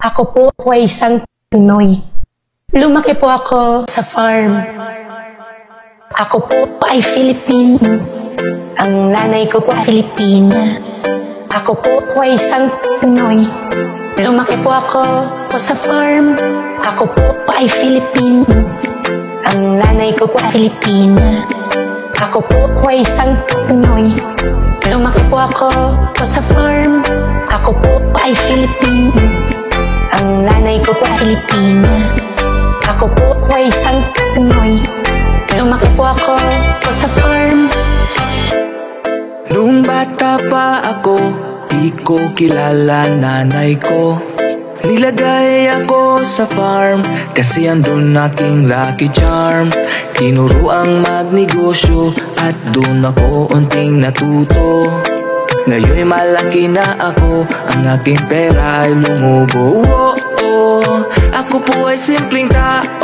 Ako po ay isang Pinoy. Lumaki po ako sa farm. Ako po ay Filipino. Ang nanay ko po ay Filipina. Ako po ay isang Pinoy. Lumaki po ako sa farm. Ako po ay Filipino. Ang nanay ko po ay Filipina. Ako po ay isang Pinoy. Lumaki po ako sa farm. Ako po ay Filipino. Ang nanay ko po ay Filipina. Ako po ay isang Pinoy. Lumaki po ako sa farm. Nung bata pa ako, di ko kilala nanay ko. Nilagay ako sa farm kasi andun aking lucky charm. Tinuro ang magnegosyo at dun ako unting natuto. Ngayon'y malaki na ako, ang aking pera ay lumubo. Ako po ay simpleng tao,